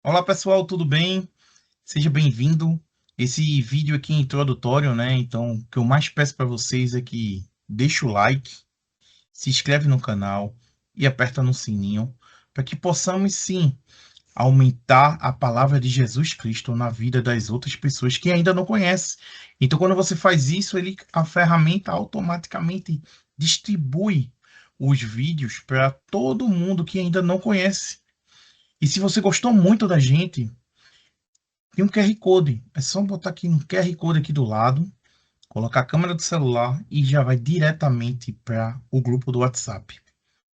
Olá pessoal, tudo bem? Seja bem-vindo. Esse vídeo aqui é introdutório, né? Então, o que eu mais peço para vocês é que deixe o like, se inscreve no canal e aperta no sininho para que possamos sim aumentar a palavra de Jesus Cristo na vida das outras pessoas que ainda não conhecem. Então, quando você faz isso, a ferramenta automaticamente distribui os vídeos para todo mundo que ainda não conhece. E se você gostou muito da gente, tem um QR Code. É só botar aqui no QR Code aqui do lado, colocar a câmera do celular e já vai diretamente para o grupo do WhatsApp.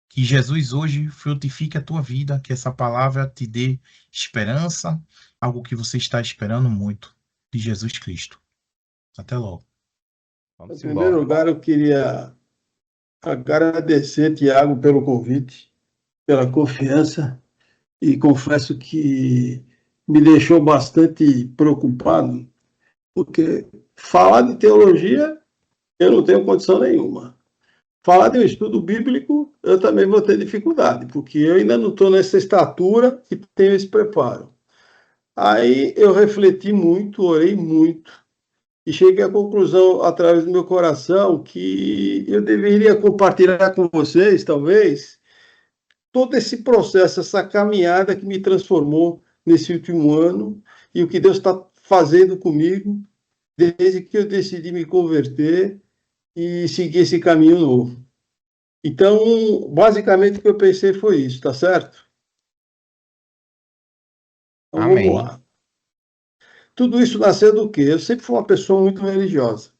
Que Jesus hoje frutifique a tua vida, que essa palavra te dê esperança, algo que você está esperando muito de Jesus Cristo. Até logo. Em Vamos primeiro embora. lugar, eu queria agradecer, Tiago, pelo convite, pela confiança, e confesso que me deixou bastante preocupado, porque falar de teologia eu não tenho condição nenhuma. Falar de um estudo bíblico eu também vou ter dificuldade, porque eu ainda não estou nessa estatura e tenho esse preparo. Aí eu refleti muito, orei muito, e cheguei à conclusão, através do meu coração, que eu deveria compartilhar com vocês, talvez, todo esse processo, essa caminhada que me transformou nesse último ano e o que Deus está fazendo comigo desde que eu decidi me converter e seguir esse caminho novo. Então, basicamente, o que eu pensei foi isso, tá certo? Então, vamos Amém. lá. Tudo isso nasceu do quê? Eu sempre fui uma pessoa muito religiosa.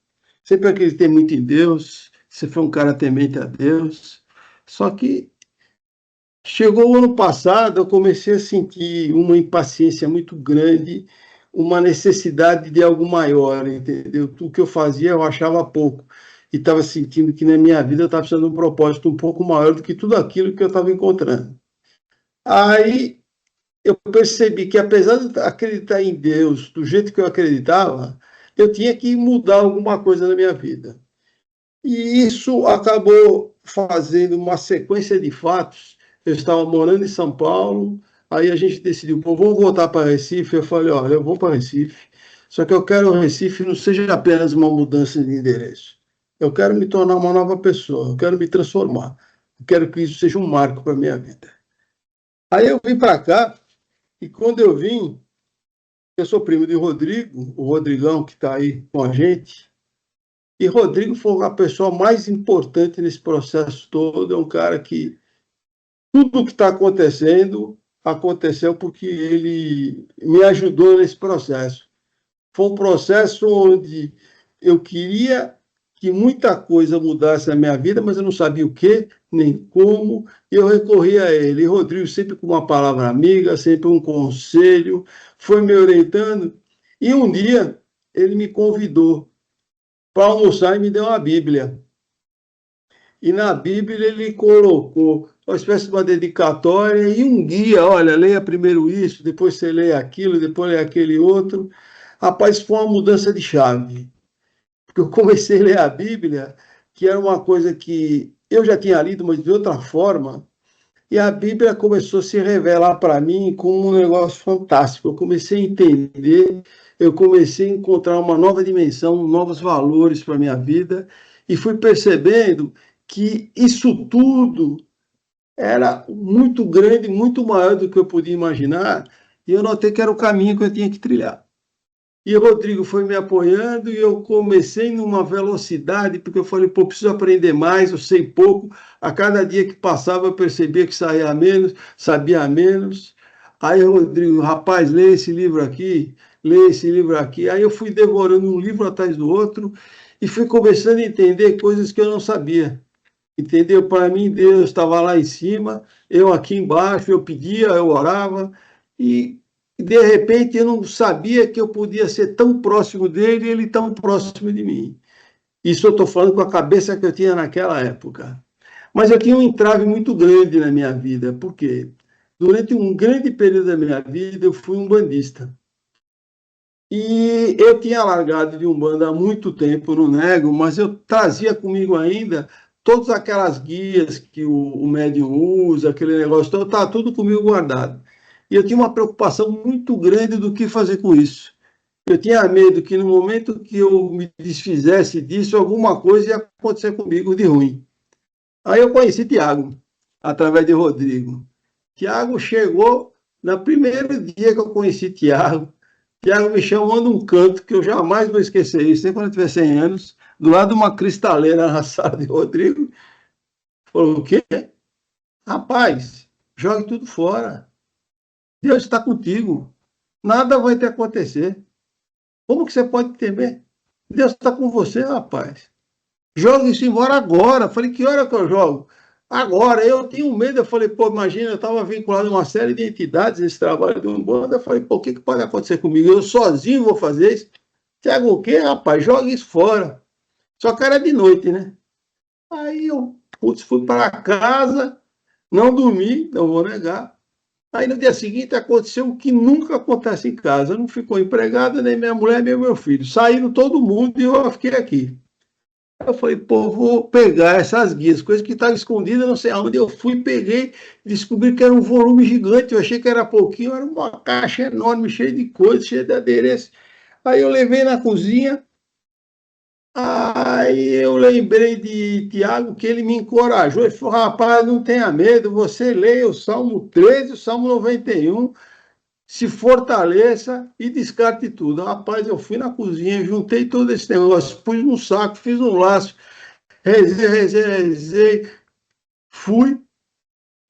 Sempre acreditei muito em Deus, sempre fui um cara temente a Deus. Só que chegou o ano passado, eu comecei a sentir uma impaciência muito grande, uma necessidade de algo maior, entendeu? Tudo que eu fazia eu achava pouco. E estava sentindo que na minha vida eu estava precisando de um propósito um pouco maior do que tudo aquilo que eu estava encontrando. Aí eu percebi que, apesar de acreditar em Deus do jeito que eu acreditava, eu tinha que mudar alguma coisa na minha vida. E isso acabou fazendo uma sequência de fatos. Eu estava morando em São Paulo, aí a gente decidiu, pô, vamos voltar para Recife. Eu falei, olha, eu vou para Recife, só que eu quero que o Recife não seja apenas uma mudança de endereço. Eu quero me tornar uma nova pessoa, eu quero me transformar. Eu quero que isso seja um marco para a minha vida. Aí eu vim para cá, e quando eu vim, eu sou primo de Rodrigo, o Rodrigão que está aí com a gente. E Rodrigo foi a pessoa mais importante nesse processo todo. É um cara que tudo o que está acontecendo aconteceu porque ele me ajudou nesse processo. Foi um processo onde eu queria que muita coisa mudasse na minha vida, mas eu não sabia o que, nem como, e eu recorri a ele. E Rodrigo, sempre com uma palavra amiga, sempre um conselho, foi me orientando. E um dia ele me convidou para almoçar e me deu uma Bíblia. E na Bíblia ele colocou uma espécie de uma dedicatória e um guia. Olha, leia primeiro isso, depois você lê aquilo, depois lê aquele outro. Rapaz, foi uma mudança de chave. Porque eu comecei a ler a Bíblia, que era uma coisa que eu já tinha lido, mas de outra forma, e a Bíblia começou a se revelar para mim como um negócio fantástico. Eu comecei a entender, eu comecei a encontrar uma nova dimensão, novos valores para a minha vida, e fui percebendo que isso tudo era muito grande, muito maior do que eu podia imaginar, e eu notei que era o caminho que eu tinha que trilhar. E o Rodrigo foi me apoiando e eu comecei numa velocidade, porque eu falei, pô, preciso aprender mais, eu sei pouco. A cada dia que passava eu percebia que saía menos, sabia menos. Aí o Rodrigo, rapaz, lê esse livro aqui, lê esse livro aqui. Aí eu fui devorando um livro atrás do outro e fui começando a entender coisas que eu não sabia. Entendeu? Para mim, Deus estava lá em cima, eu aqui embaixo, eu pedia, eu orava, e de repente eu não sabia que eu podia ser tão próximo dele e ele tão próximo de mim. Isso eu estou falando com a cabeça que eu tinha naquela época. Mas eu tinha um entrave muito grande na minha vida, porque durante um grande período da minha vida eu fui um bandista. E eu tinha largado de Umbanda há muito tempo, não nego, mas eu trazia comigo ainda todas aquelas guias que o médium usa, aquele negócio todo, tá tudo comigo guardado. E eu tinha uma preocupação muito grande do que fazer com isso. Eu tinha medo que no momento que eu me desfizesse disso, alguma coisa ia acontecer comigo de ruim. Aí eu conheci Tiago, através de Rodrigo. Tiago chegou, no primeiro dia que eu conheci Tiago, Tiago me chamou num canto que eu jamais vou esquecer isso, nem quando eu tiver 100 anos, do lado de uma cristaleira na sala de Rodrigo. Falou, o quê? Rapaz, jogue tudo fora. Deus está contigo. Nada vai te acontecer. Como que você pode temer? Deus está com você, rapaz. Joga isso embora agora. Falei, que hora que eu jogo? Agora. Eu tinha medo. Eu falei, pô, imagina, eu estava vinculado a uma série de entidades nesse trabalho de Umbanda. Eu falei, pô, o que pode acontecer comigo? Eu sozinho vou fazer isso? Tiago, o quê, rapaz? Joga isso fora. Só que era de noite, né? Aí eu, putz, fui para casa, não dormi, não vou negar. Aí no dia seguinte aconteceu o que nunca acontece em casa. Não ficou empregada, nem minha mulher, nem meu filho. Saíram todo mundo e eu fiquei aqui. Eu falei, pô, vou pegar essas guias, coisas que estavam escondidas, não sei aonde. Eu fui, peguei, descobri que era um volume gigante. Eu achei que era pouquinho, era uma caixa enorme, cheia de coisas, cheia de adereço. Aí eu levei na cozinha. Aí eu lembrei de Tiago, que ele me encorajou. Ele falou, rapaz, não tenha medo, você leia o Salmo 13, o Salmo 91, se fortaleça e descarte tudo. Rapaz, eu fui na cozinha, juntei todo esse negócio, pus num saco, fiz um laço, rezei, fui.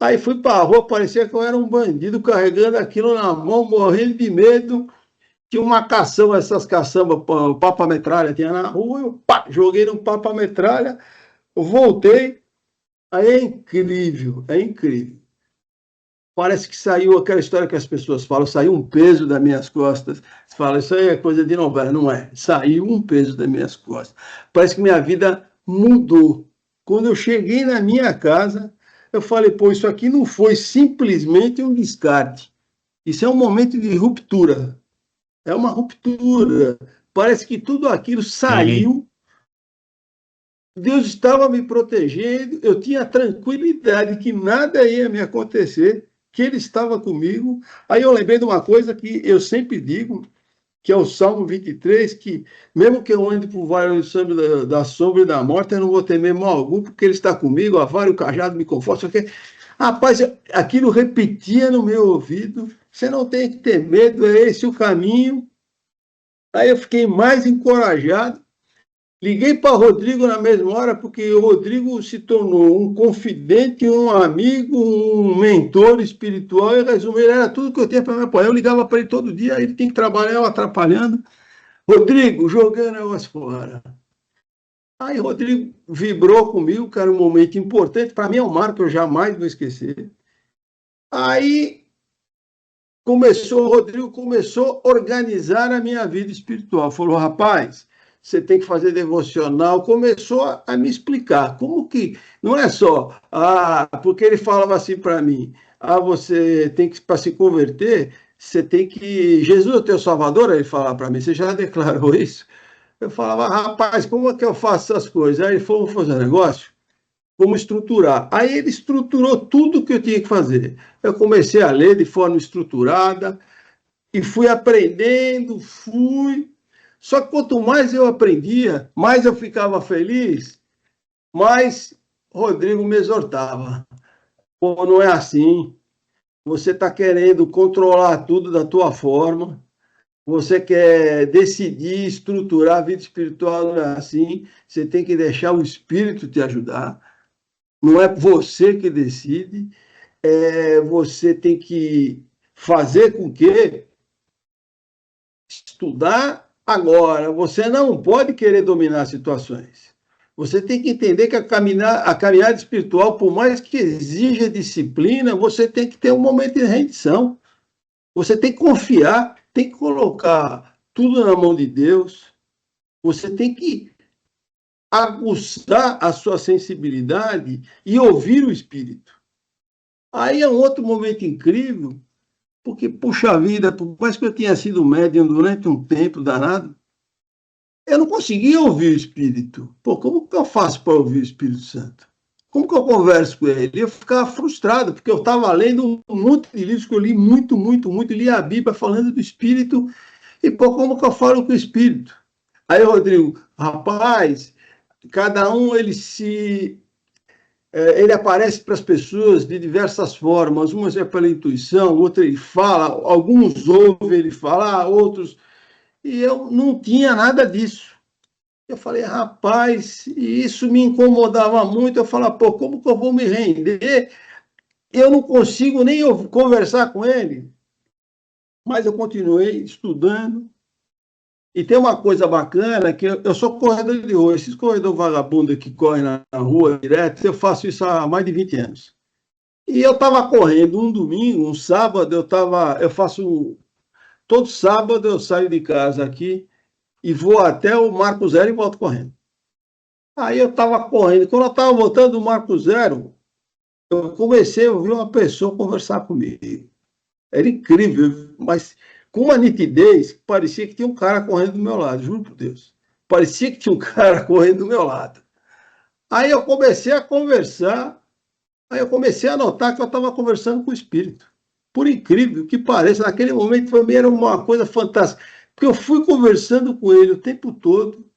Aí fui para a rua, parecia que eu era um bandido carregando aquilo na mão, morrendo de medo. Tinha uma caçamba, essas caçambas, papa-metralha tinha na rua, eu pá, joguei no papa-metralha, voltei, aí é incrível, é incrível. Parece que saiu aquela história que as pessoas falam, saiu um peso das minhas costas. Você fala, isso aí é coisa de novela, não é? Saiu um peso das minhas costas. Parece que minha vida mudou. Quando eu cheguei na minha casa, eu falei, pô, isso aqui não foi simplesmente um descarte. Isso é um momento de ruptura. É uma ruptura. Parece que tudo aquilo saiu. Deus estava me protegendo. Eu tinha tranquilidade que nada ia me acontecer, que Ele estava comigo. Aí eu lembrei de uma coisa que eu sempre digo, que é o Salmo 23, que mesmo que eu ande por vale da sombra e da morte, eu não vou temer mal algum, porque Ele está comigo, a vara e o cajado me confortam. Rapaz, aquilo repetia no meu ouvido. Você não tem que ter medo, é esse o caminho. Aí eu fiquei mais encorajado. Liguei para o Rodrigo na mesma hora, porque o Rodrigo se tornou um confidente, um amigo, um mentor espiritual. Em resumo, ele era tudo que eu tinha para me apoiar. Eu ligava para ele todo dia, ele tem que trabalhar, eu atrapalhando. Rodrigo, jogando negócio fora. Aí o Rodrigo vibrou comigo, que era um momento importante. Para mim é um marco que eu jamais vou esquecer. Aí o Rodrigo começou a organizar a minha vida espiritual. Falou, rapaz, você tem que fazer devocional. Começou a me explicar como que não é só, porque ele falava assim para mim, você tem que, para se converter, você tem que, Jesus é o teu Salvador, ele falava para mim, você já declarou isso? Eu falava, rapaz, como é que eu faço essas coisas? Aí ele falou, vamos fazer um negócio? Como estruturar. Aí ele estruturou tudo o que eu tinha que fazer. Eu comecei a ler de forma estruturada e fui aprendendo, Só que quanto mais eu aprendia, mais eu ficava feliz, mais Rodrigo me exortava. Pô, não é assim. Você está querendo controlar tudo da tua forma. Você quer decidir, estruturar a vida espiritual, não é assim. Você tem que deixar o Espírito te ajudar. Não é você que decide, você tem que fazer com que estudar agora. Você não pode querer dominar situações. Você tem que entender que a caminhada espiritual, por mais que exija disciplina, você tem que ter um momento de rendição. Você tem que confiar, tem que colocar tudo na mão de Deus. Você tem que aguçar a sua sensibilidade e ouvir o Espírito. Aí é um outro momento incrível, porque, puxa vida, por mais que eu tenha sido médium durante um tempo danado, eu não conseguia ouvir o Espírito. Pô, como que eu faço para ouvir o Espírito Santo? Como que eu converso com ele? Eu ficava frustrado, porque eu estava lendo um monte de livros que eu li muito, muito, muito, li a Bíblia falando do Espírito, e pô, como que eu falo com o Espírito? Aí, Rodrigo, rapaz, cada um ele aparece para as pessoas de diversas formas, umas é pela intuição, outra ele fala, alguns ouvem ele falar, outros... E eu não tinha nada disso. Eu falei, rapaz, e isso me incomodava muito. Eu falava, pô, como que eu vou me render? Eu não consigo nem conversar com ele. Mas eu continuei estudando. E tem uma coisa bacana, que eu sou corredor de rua. Esses corredores vagabundos que correm na rua direto, eu faço isso há mais de 20 anos. E eu estava correndo um domingo, um sábado, eu faço, todo sábado eu saio de casa aqui e vou até o Marco Zero e volto correndo. Aí eu estava correndo. Quando eu estava voltando do Marco Zero, eu comecei a ouvir uma pessoa conversar comigo. Era incrível, mas com uma nitidez que parecia que tinha um cara correndo do meu lado, juro por Deus. Parecia que tinha um cara correndo do meu lado. Aí eu comecei a conversar, aí eu comecei a notar que eu estava conversando com o Espírito. Por incrível que pareça, naquele momento para mim era uma coisa fantástica, porque eu fui conversando com ele o tempo todo,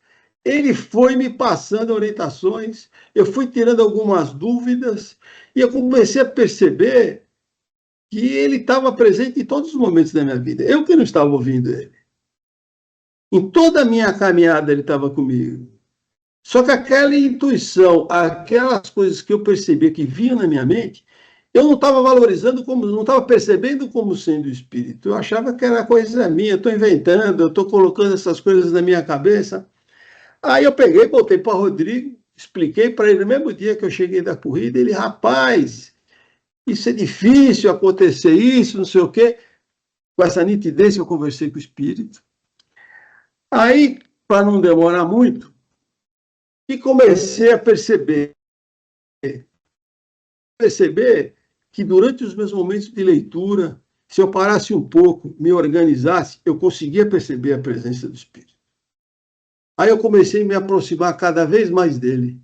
ele foi me passando orientações, eu fui tirando algumas dúvidas, e eu comecei a perceber que ele estava presente em todos os momentos da minha vida. Eu que não estava ouvindo ele. Em toda a minha caminhada ele estava comigo. Só que aquela intuição, aquelas coisas que eu percebia que vinham na minha mente, eu não estava valorizando como, não estava percebendo como sendo espírito. Eu achava que era coisa minha, eu estou inventando, eu estou colocando essas coisas na minha cabeça. Aí eu peguei, voltei para o Rodrigo, expliquei para ele no mesmo dia que eu cheguei da corrida, ele, rapaz, isso é difícil acontecer isso, não sei o quê. Com essa nitidez eu conversei com o espírito. Aí, para não demorar muito, e comecei a perceber que durante os meus momentos de leitura, se eu parasse um pouco, me organizasse, eu conseguia perceber a presença do espírito. Aí eu comecei a me aproximar cada vez mais dele.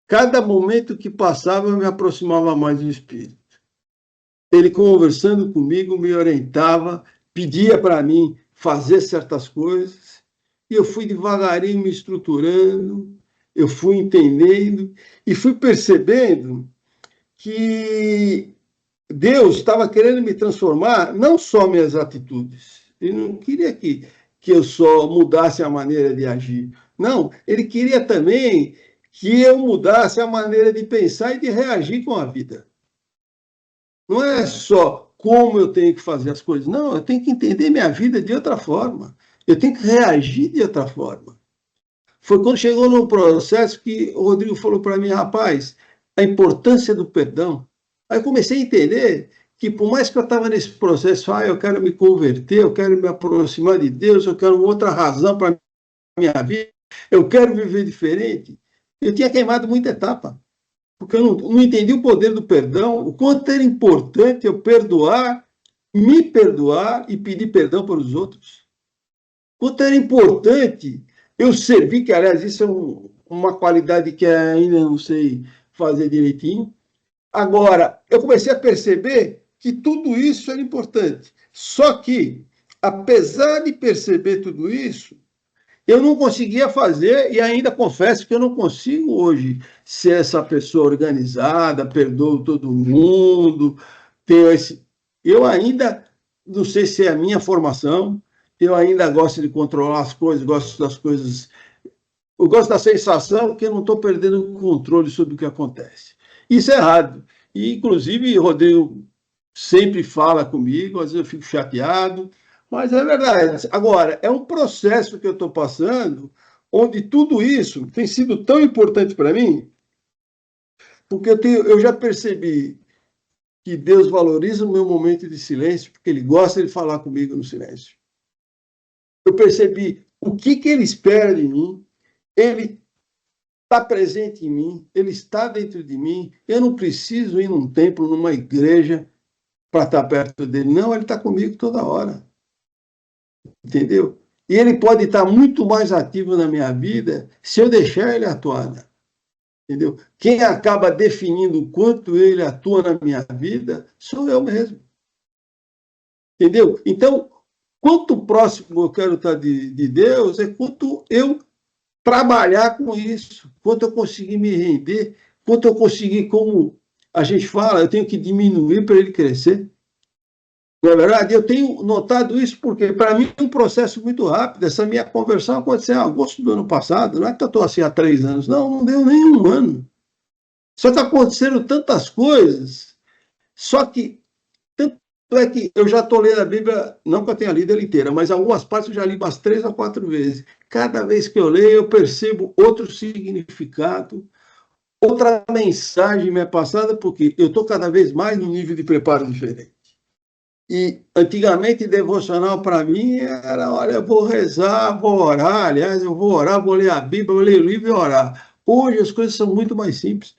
Cada momento que passava, eu me aproximava mais do espírito. Ele conversando comigo, me orientava, pedia para mim fazer certas coisas, e eu fui devagarinho me estruturando, eu fui entendendo e fui percebendo que Deus estava querendo me transformar, não só minhas atitudes. Ele não queria que eu só mudasse a maneira de agir. Não, ele queria também que eu mudasse a maneira de pensar e de reagir com a vida. Não é só como eu tenho que fazer as coisas, não, eu tenho que entender minha vida de outra forma. Eu tenho que reagir de outra forma. Foi quando chegou no processo que o Rodrigo falou para mim, rapaz, a importância do perdão. Aí eu comecei a entender que por mais que eu estava nesse processo, eu quero me converter, eu quero me aproximar de Deus, eu quero outra razão para a minha vida, eu quero viver diferente, eu tinha queimado muita etapa, porque eu não entendi o poder do perdão, o quanto era importante eu perdoar, me perdoar e pedir perdão para os outros. Quanto era importante eu servir, que aliás isso é uma qualidade que ainda não sei fazer direitinho. Agora, eu comecei a perceber que tudo isso era importante. Só que, apesar de perceber tudo isso, eu não conseguia fazer, e ainda confesso que eu não consigo hoje ser essa pessoa organizada, perdoo todo mundo, tenho esse... Eu ainda, não sei se é a minha formação, eu ainda gosto de controlar as coisas, gosto das coisas... Eu gosto da sensação que eu não estou perdendo o controle sobre o que acontece. Isso é errado. E, inclusive, o Rodrigo sempre fala comigo, às vezes eu fico chateado, mas é verdade. Agora, é um processo que eu estou passando, onde tudo isso tem sido tão importante para mim, porque eu já percebi que Deus valoriza o meu momento de silêncio, porque Ele gosta de falar comigo no silêncio. Eu percebi o que Ele espera de mim, Ele está presente em mim, Ele está dentro de mim, eu não preciso ir num templo, numa igreja, para estar perto dele. Não, Ele está comigo toda hora. Entendeu? E ele pode estar muito mais ativo na minha vida se eu deixar ele atuar. entendeu? Quem acaba definindo o quanto ele atua na minha vida sou eu mesmo, entendeu? Então, quanto próximo eu quero estar de Deus é quanto eu trabalhar com isso, quanto eu conseguir me render, quanto eu conseguir, como a gente fala, eu tenho que diminuir para ele crescer. Não é verdade? Eu tenho notado isso porque, para mim, é um processo muito rápido. Essa minha conversão aconteceu em agosto do ano passado. Não é que eu estou assim há 3 anos. Não, não deu nem um ano. Só que aconteceram tantas coisas. Só que, tanto é que eu já estou lendo a Bíblia, não que eu tenha lido ela inteira, mas algumas partes eu já li umas 3 a 4 vezes. Cada vez que eu leio, eu percebo outro significado, outra mensagem me é passada, porque eu estou cada vez mais num nível de preparo diferente. E antigamente devocional para mim era, olha, eu vou rezar, vou orar, aliás, eu vou orar, vou ler a Bíblia, vou ler o livro e orar. Hoje as coisas são muito mais simples,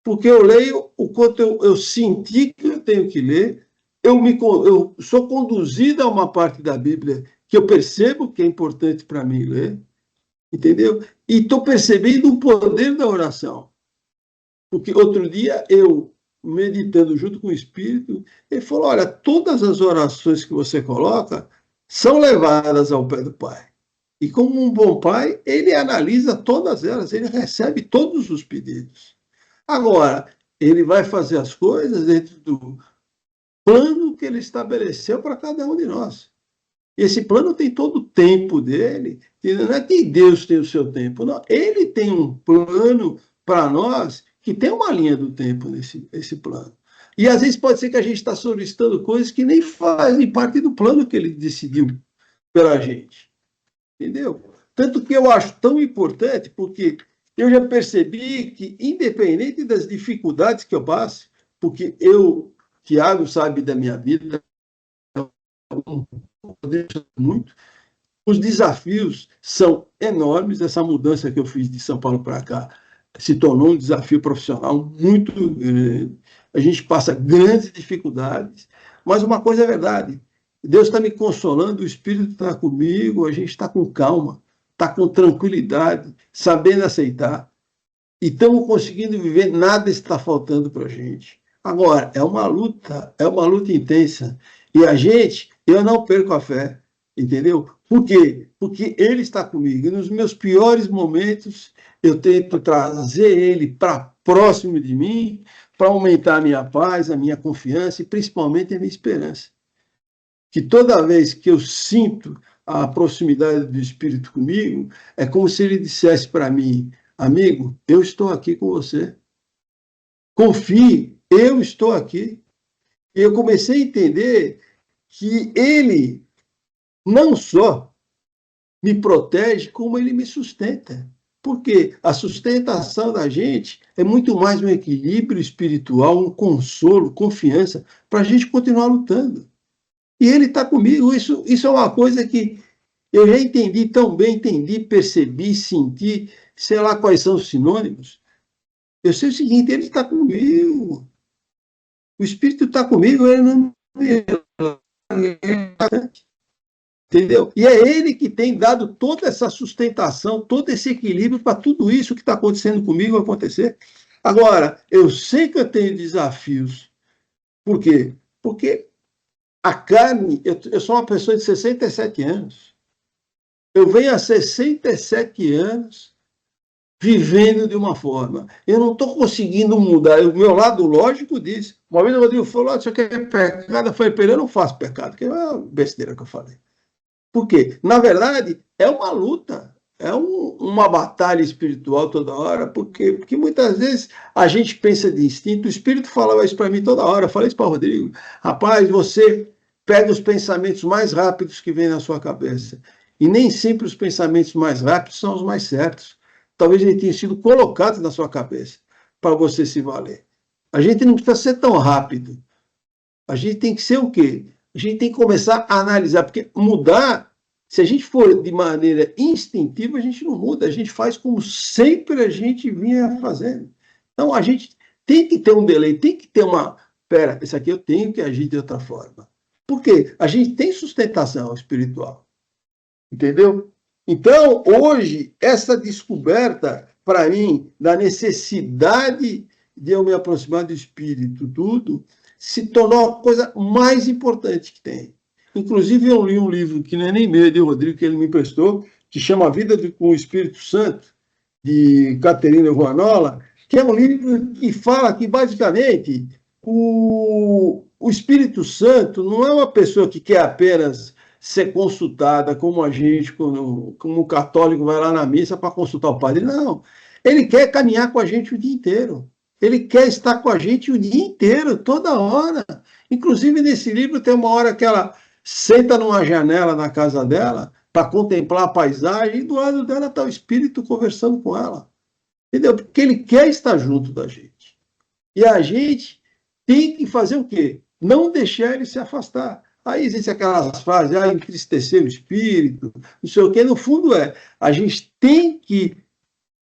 porque eu leio o quanto eu senti que eu tenho que ler, eu sou conduzido a uma parte da Bíblia que eu percebo que é importante para mim ler, entendeu? E estou percebendo o poder da oração. Porque outro dia eu, meditando junto com o Espírito, ele falou: olha, todas as orações que você coloca são levadas ao pé do Pai. E como um bom pai, ele analisa todas elas, ele recebe todos os pedidos. Agora, ele vai fazer as coisas dentro do plano que ele estabeleceu para cada um de nós. E esse plano tem todo o tempo dele. Não é que Deus tem o seu tempo, não. Ele tem um plano para nós que tem uma linha do tempo nesse plano. E às vezes pode ser que a gente está solicitando coisas que nem fazem parte do plano que ele decidiu pela gente. Entendeu? Tanto que eu acho tão importante, porque eu já percebi que, independente das dificuldades que eu passe, porque Tiago sabe da minha vida, muito, os desafios são enormes. Essa mudança que eu fiz de São Paulo para cá se tornou um desafio profissional muito grande. A gente passa grandes dificuldades, mas uma coisa é verdade: Deus está me consolando, o Espírito está comigo, a gente está com calma, está com tranquilidade, sabendo aceitar, e estamos conseguindo viver, nada está faltando para a gente. Agora, é uma luta intensa, e eu não perco a fé, entendeu? Por quê? Porque ele está comigo. E nos meus piores momentos, eu tento trazer ele para próximo de mim, para aumentar a minha paz, a minha confiança e principalmente a minha esperança. Que toda vez que eu sinto a proximidade do Espírito comigo, é como se ele dissesse para mim: amigo, eu estou aqui com você. Confie, eu estou aqui. E eu comecei a entender que ele não só me protege, como ele me sustenta. Porque a sustentação da gente é muito mais um equilíbrio espiritual, um consolo, confiança, para a gente continuar lutando. E ele está comigo. Isso é uma coisa que eu já entendi tão bem, entendi, percebi, senti, sei lá quais são os sinônimos. Eu sei o seguinte: ele está comigo. O Espírito está comigo, ele não me... Entendeu? E é ele que tem dado toda essa sustentação, todo esse equilíbrio para tudo isso que está acontecendo comigo acontecer. Agora, eu sei que eu tenho desafios. Por quê? Porque a carne, eu sou uma pessoa de 67 anos. Eu venho há 67 anos vivendo de uma forma. Eu não estou conseguindo mudar. O meu lado lógico diz. Uma vez o Rodrigo falou: isso aqui é pecado. Eu falei: eu não faço pecado, que é uma besteira que eu falei. Por quê? Na verdade, é uma luta, é uma batalha espiritual toda hora, porque muitas vezes a gente pensa de instinto. O Espírito falava isso para mim toda hora. Eu falei isso para o Rodrigo: rapaz, você pega os pensamentos mais rápidos que vêm na sua cabeça. E nem sempre os pensamentos mais rápidos são os mais certos. Talvez ele tenha sido colocado na sua cabeça para você se valer. A gente não precisa ser tão rápido. A gente tem que ser o quê? A gente tem que começar a analisar, porque mudar, se a gente for de maneira instintiva, a gente não muda, a gente faz como sempre a gente vinha fazendo. Então, a gente tem que ter um delay, tem que ter uma... Pera, isso aqui eu tenho que agir de outra forma. Por quê? A gente tem sustentação espiritual. Entendeu? Então, hoje, essa descoberta, para mim, da necessidade de eu me aproximar do Espírito, tudo, se tornou a coisa mais importante que tem. Inclusive, eu li um livro que não é nem meu, é de Rodrigo, que ele me emprestou, que chama A Vida com o Espírito Santo, de Caterina Ruanola, que é um livro que fala que, basicamente, o Espírito Santo não é uma pessoa que quer apenas ser consultada como a gente, como o católico vai lá na missa para consultar o padre. Não. Ele quer caminhar com a gente o dia inteiro. Ele quer estar com a gente o dia inteiro, toda hora. Inclusive, nesse livro tem uma hora que ela senta numa janela na casa dela para contemplar a paisagem, e do lado dela está o Espírito conversando com ela. Entendeu? Porque ele quer estar junto da gente. E a gente tem que fazer o quê? Não deixar ele se afastar. Aí existem aquelas frases, entristecer o espírito, não sei o quê. No fundo a gente tem que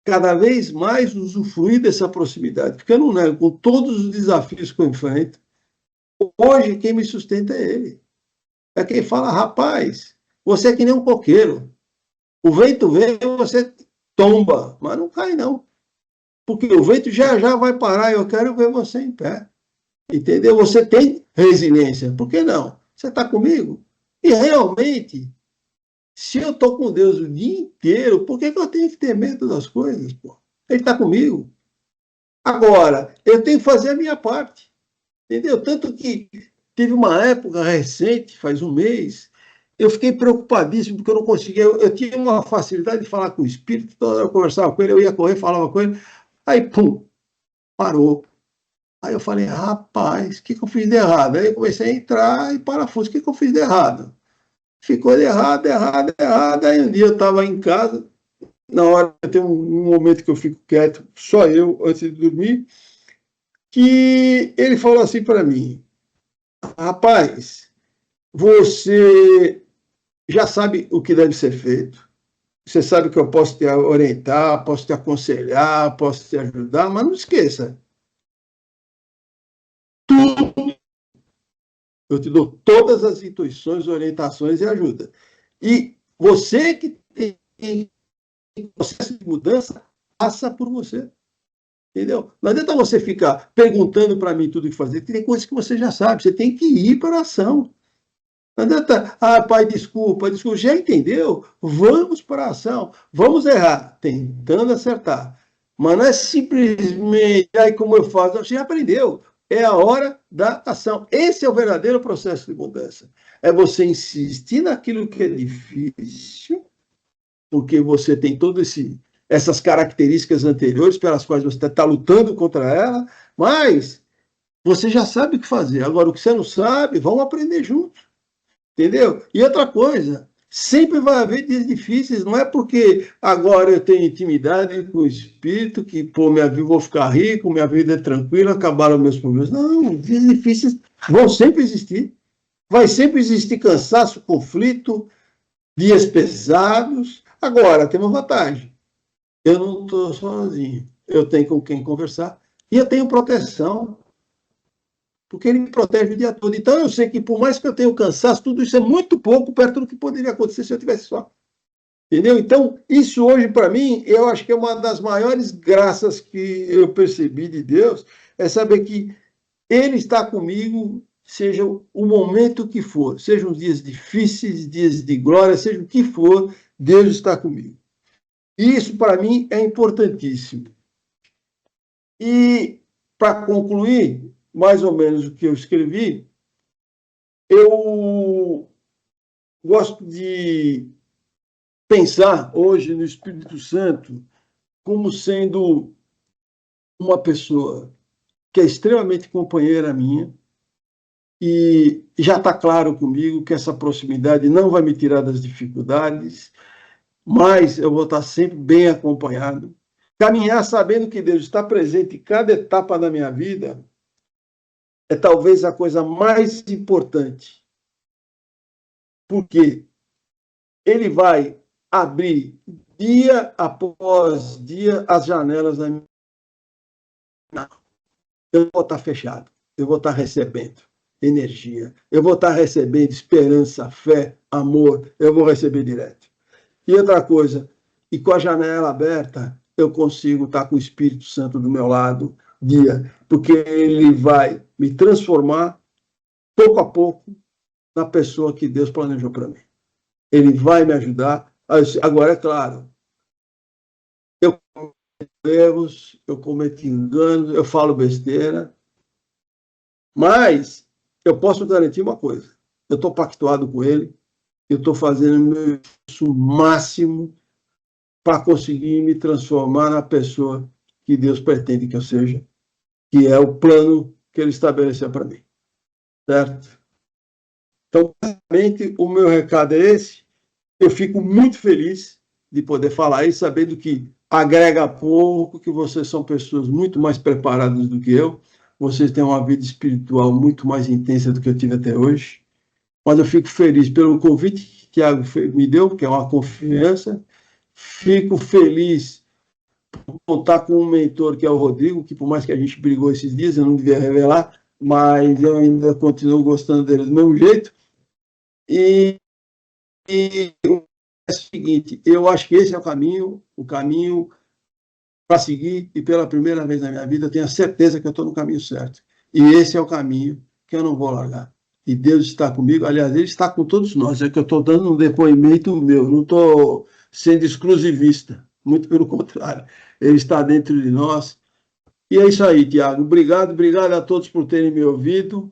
cada vez mais usufruir dessa proximidade, porque eu não nego, com todos os desafios que eu enfrento, hoje quem me sustenta é ele. É quem fala, rapaz, você é que nem um coqueiro. O vento vem, você tomba, mas não cai não. Porque o vento já já vai parar e eu quero ver você em pé. Entendeu? Você tem resiliência. Por que não? Você está comigo? E realmente, se eu estou com Deus o dia inteiro, por que eu tenho que ter medo das coisas? Pô? Ele está comigo. Agora, eu tenho que fazer a minha parte. Entendeu? Tanto que teve uma época recente, faz um mês, eu fiquei preocupadíssimo porque eu não conseguia. Eu tinha uma facilidade de falar com o espírito, toda hora eu conversava com ele, eu ia correr, falava com ele, aí, pum, parou. Aí eu falei, rapaz, o que eu fiz de errado? Aí eu comecei a entrar e parafuso, o que eu fiz de errado? Ficou de errado, errado, errado. Aí um dia eu estava em casa, na hora, tem um momento que eu fico quieto, só eu, antes de dormir, que ele falou assim para mim, rapaz, você já sabe o que deve ser feito, você sabe que eu posso te orientar, posso te aconselhar, posso te ajudar, mas não esqueça, eu te dou todas as intuições, orientações e ajuda. E você que tem processo de mudança, passa por você. Entendeu? Não adianta você ficar perguntando para mim tudo o que fazer, tem coisas que você já sabe, você tem que ir para a ação. Não adianta, pai, desculpa, desculpa, já entendeu? Vamos para a ação, vamos errar, tentando acertar. Mas não é simplesmente, aí como eu faço, você já aprendeu. É a hora da ação. Esse é o verdadeiro processo de mudança. É você insistir naquilo que é difícil, porque você tem todas essas características anteriores pelas quais você está lutando contra ela, mas você já sabe o que fazer. Agora, o que você não sabe, vamos aprender juntos. Entendeu? E outra coisa, sempre vai haver dias difíceis, não é porque agora eu tenho intimidade com o espírito, que, pô, minha vida, vou ficar rico, minha vida é tranquila, acabaram meus problemas. Não, dias difíceis vão sempre existir. Vai sempre existir cansaço, conflito, dias pesados. Agora, tem uma vantagem. Eu não estou sozinho. Eu tenho com quem conversar e eu tenho proteção, porque ele me protege o dia todo. Então eu sei que por mais que eu tenha cansaço, tudo isso é muito pouco perto do que poderia acontecer se eu tivesse só. Entendeu? Então, isso hoje, para mim, eu acho que é uma das maiores graças que eu percebi de Deus, é saber que Ele está comigo, seja o momento que for, sejam dias difíceis, dias de glória, seja o que for, Deus está comigo. E isso, para mim, é importantíssimo. E, para concluir, mais ou menos o que eu escrevi, eu gosto de pensar hoje no Espírito Santo como sendo uma pessoa que é extremamente companheira minha e já está claro comigo que essa proximidade não vai me tirar das dificuldades, mas eu vou estar sempre bem acompanhado. Caminhar sabendo que Deus está presente em cada etapa da minha vida é talvez a coisa mais importante, porque Ele vai abrir dia após dia as janelas da minha vida. Eu vou estar fechado, eu vou estar recebendo energia, eu vou estar recebendo esperança, fé, amor, eu vou receber direto. E outra coisa, e com a janela aberta, eu consigo estar com o Espírito Santo do meu lado, porque ele vai me transformar, pouco a pouco, na pessoa que Deus planejou para mim. Ele vai me ajudar. Agora, é claro, eu cometo erros, eu cometo enganos, eu falo besteira, mas eu posso garantir uma coisa: eu estou pactuado com ele, eu estou fazendo o meu esforço máximo para conseguir me transformar na pessoa que Deus pretende que eu seja, que é o plano que ele estabeleceu para mim. Certo? Então, basicamente, o meu recado é esse. Eu fico muito feliz de poder falar isso, sabendo que agrega pouco, que vocês são pessoas muito mais preparadas do que eu, vocês têm uma vida espiritual muito mais intensa do que eu tive até hoje. Mas eu fico feliz pelo convite que o Tiago me deu, que é uma confiança. Fico feliz por contar com um mentor, que é o Rodrigo, que por mais que a gente brigou esses dias, eu não devia revelar, mas eu ainda continuo gostando dele do mesmo jeito. E é o seguinte, eu acho que esse é o caminho para seguir, e pela primeira vez na minha vida eu tenho a certeza que eu estou no caminho certo. E esse é o caminho que eu não vou largar. E Deus está comigo, aliás, Ele está com todos nós, é que eu estou dando um depoimento meu, não estou sendo exclusivista, muito pelo contrário, Ele está dentro de nós. E é isso aí, Tiago, obrigado a todos por terem me ouvido.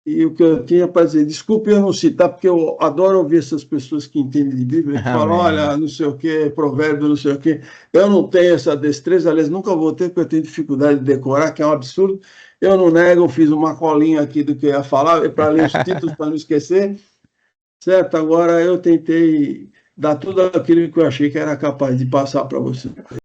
E o que eu tinha para dizer, desculpe eu não citar, porque eu adoro ouvir essas pessoas que entendem de Bíblia, que falam, olha, não sei o que, provérbio, não sei o que. Eu não tenho essa destreza, aliás, nunca vou ter, porque eu tenho dificuldade de decorar, que é um absurdo. Eu não nego, eu fiz uma colinha aqui do que eu ia falar, para ler os títulos, para não esquecer. Certo? Agora eu tentei dar tudo aquilo que eu achei que era capaz de passar para você.